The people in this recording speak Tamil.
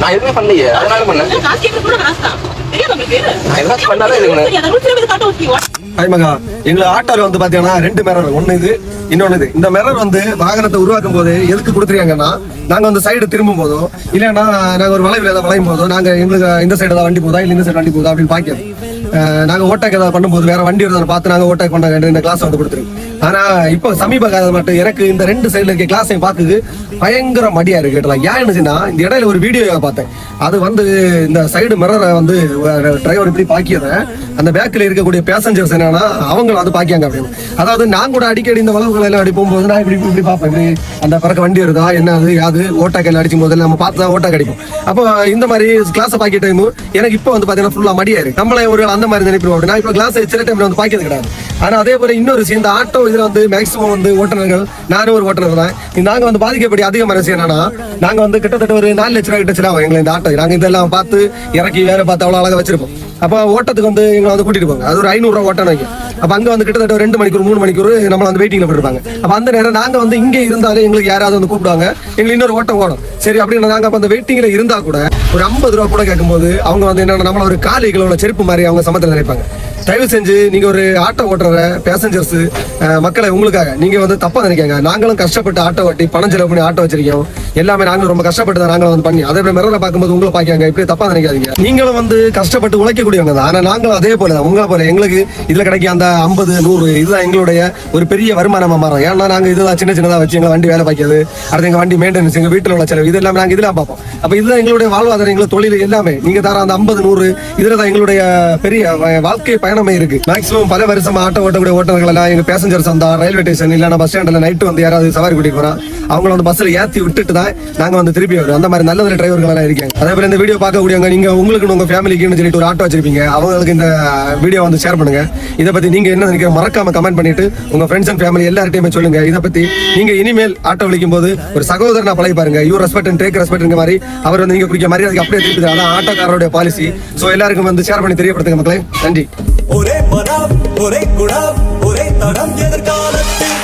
நான் எதுவுமே பண்ணலையே, அதனால பண்ணேன். ஏதாச்சும் பண்ணாதான் இதுங்க. மகா எங்களை ஆட்டோல வந்து பாத்தீங்கன்னா 2 மிரர், ஒண்ணு இது இன்னொன்னு இது. இந்த மிரர் வந்து வாகனத்தை உருவாக்கும் போது எதுக்கு கொடுத்துருக்காங்கன்னா, நாங்க வந்து சைடு திரும்பும் போதும் இல்லைன்னா நாங்க ஒரு வளைவில் ஏதாவது வளையும் போதும் நாங்க எங்களுக்கு இந்த சைடு ஏதாவது வண்டி போதா இல்ல இந்த சைடு வண்டி போதா அப்படின்னு பாக்கிறது. நாங்க ஓட்டாக்கு ஏதாவது பண்ணும்போது வேற வண்டி இருந்தாலும் பார்த்து நாங்க ஓட்டாக்கு பண்ண இந்த கிளாஸ் வந்து கொடுத்துருக்கோம். ஆனா இப்போ சமீப காலம் மட்டும் எனக்கு இந்த 2 சைடுல இருக்க கிளாஸையும் பார்க்குது பயங்கர மடியா இருக்கு. கேட்டலாம் ஏன் என்னச்சுன்னா, இந்த இடையில ஒரு வீடியோ பார்த்தேன். அது வந்து இந்த சைடு மிரரை வந்து டிரைவர் இப்படி பாக்கியத அந்த பேக்கில் இருக்கக்கூடிய பேசஞ்சர்ஸ் என்னன்னா அவங்க வந்து பாக்கியாங்க அப்படின்னு. அதாவது நான் கூட அடிக்கடி இந்த வளவுகளை எல்லாம் அடி போகும்போது நான் இப்படி இப்படி பார்ப்பேன், இப்படி அந்த பிறக்க வண்டி வருதா என்ன அது யாது ஓட்டாக்கல் அடிக்கும் போது நம்ம பார்த்து தான் ஓட்டா கிடைக்கும். அப்போ இந்த மாதிரி கிளாஸை பாக்கிய டைம் எனக்கு இப்போ வந்து பாத்தீங்கன்னா ஃபுல்லா மடியா இருக்கு. நம்மளே ஒரு அந்த மாதிரி நினைப்போம். நான் இப்போ கிளாஸ் சில டைம்ல வந்து பாக்கிறது கிடையாது. ஆனா அதே போல இன்னொரு விஷயம், இந்த ஆட்டோ இதுல வந்து மேக்சிமம் வந்து ஓட்டுநர்கள், நானும் ஒரு ஓட்டுநர் தான், நாங்க வந்து பாதிக்கப்படி அதிகமான விஷயம் என்னன்னா, நாங்க வந்து கிட்டத்தட்ட ஒரு 4 லட்ச ரூபாய் கிட்ட செலவாகும் எங்களை இந்த ஆட்டோ. நாங்க இதெல்லாம் பார்த்து இறக்கி வேலை பார்த்து அவ்வளவு அழகா வச்சிருப்போம். அப்போ ஓட்டத்துக்கு வந்து எங்களை வந்து கூட்டிட்டு போங்க, அது ஒரு 500 ரூபா ஓட்டம் வைக்கும். அப்ப அங்க வந்து கிட்டத்தட்ட 2 மணிக்கூர் 3 மணிக்கூர் நம்மள வந்து வெயிட்டிங்ல போட்டுருப்பாங்க. அப்ப அந்த நேரம் நாங்க வந்து இங்கே இருந்தாலே எங்களுக்கு யாராவது வந்து கூப்பிடுவாங்க, எங்களுக்கு இன்னொரு ஓட்டம் ஓடும். சரி அப்படின்னு நாங்க அப்ப அந்த வெயிட்டிங்ல இருந்தா கூட ஒரு 50 ரூபா கூட கேட்கும்போது அவங்க வந்து என்ன நம்மள ஒரு காலைகளோட செருப்பு மாதிரி அவங்க சமத்துல நினைப்பாங்க. தயவு செஞ்சு நீங்க ஒரு ஆட்டோ ஓட்டுற பேசஞ்சர்ஸ் மக்களை உங்களுக்காக நீங்க வந்து தப்பா நினைக்காங்க. நாங்களும் கஷ்டப்பட்டு ஆட்டோ ஓட்டி பணம் செலவு பண்ணி ஆட்டோ வச்சிருக்கோம். எல்லாமே நாங்களும் ரொம்ப கஷ்டப்பட்டு தான் நாங்களும் வந்து பண்ணி அதே மிரரை பார்க்கும்போது உங்களை பாக்காங்க, இப்படி தப்பா நினைக்காதீங்க. நீங்களும் வந்து கஷ்டப்பட்டு உழைக்கக்கூடியவங்க தான். ஆனா நாங்களும் அதே போல தான் உங்களை போல எங்களுக்கு இதுல கிடைக்க அந்த 50 100 இதுதான் எங்களுடைய ஒரு பெரிய வருமானமா மாறும். ஏன்னா நாங்க இதெல்லாம் சின்ன சின்னதா வச்சு எங்க வண்டி வேலை பார்க்கிறது, அடுத்து எங்க வண்டி மெயின்டெனன்ஸ், எங்க வீட்டுல உள்ள செலவு, இதெல்லாம் நாங்க இதெல்லாம் பார்ப்போம். அப்ப இதுதான் எங்களுடைய வாழ்வாதாரம், எங்களுக்கு தொழில் எல்லாமே. நீங்க தர அந்த 50 100 இதுலதான் எங்களுடைய பெரிய வாழ்க்கை பயணமே இருக்கு. மேக்ஸிமம் பல வருஷமா ஆட்டோ ஓட்டக்கூடிய ஓட்டுநர்கள் எல்லாம் எங்க பேசஞ்சர்ஸ் வந்தா ரயில்வே ஸ்டேஷன் இல்லைன்னா பஸ் ஸ்டாண்ட்ல நைட்டு வந்து யாராவது சவாரி கூட்டிட்டு போறோம், அவங்கள வந்து பஸ்ல ஏத்தி விட்டுட்டு தான் நாங்க வந்து திருப்பி வரோம். அந்த மாதிரி நல்ல டிரைவர்கள் எல்லாம் இருக்காங்க. அதே போல இந்த வீடியோ பார்க்கக்கூடியவங்க, நீங்க உங்களுக்கு உங்க ஃபேமிலிக்குன்னு சொல்லிட்டு ஒரு ஆட்டோ வச்சிருப்பீங்க, அவங்களுக்கு இந்த வீடியோ வந்து ஷேர் பண்ணுங்க. இதை பத்தி நீங்க என்ன நினைக்கிற மறக்காம கமெண்ட் பண்ணிட்டு உங்க ஃப்ரெண்ட்ஸ் அண்ட் ஃபேமிலி எல்லார்ட்டையுமே சொல்லுங்க. இதை பத்தி நீங்க இனிமேல் ஆட்டோ விളിக்கும் போது ஒரு சகோதரனா பழகி பாருங்க. You respect and take respect மாதிரி அவர் வந்து நீங்க குடிக்க மரியாதைக்கு அப்படியே திருப்பி, அதான் ஆட்டோக்காரருடைய பாலிசி. சோ எல்லாருக்கும் வந்து ஷேர் பண்ணி தெரியப்படுத்துங்க மக்களே. நன்றி. ஒரே படம் ஒரே குடம் ஒரே தடம் எதிர்காலத்தில்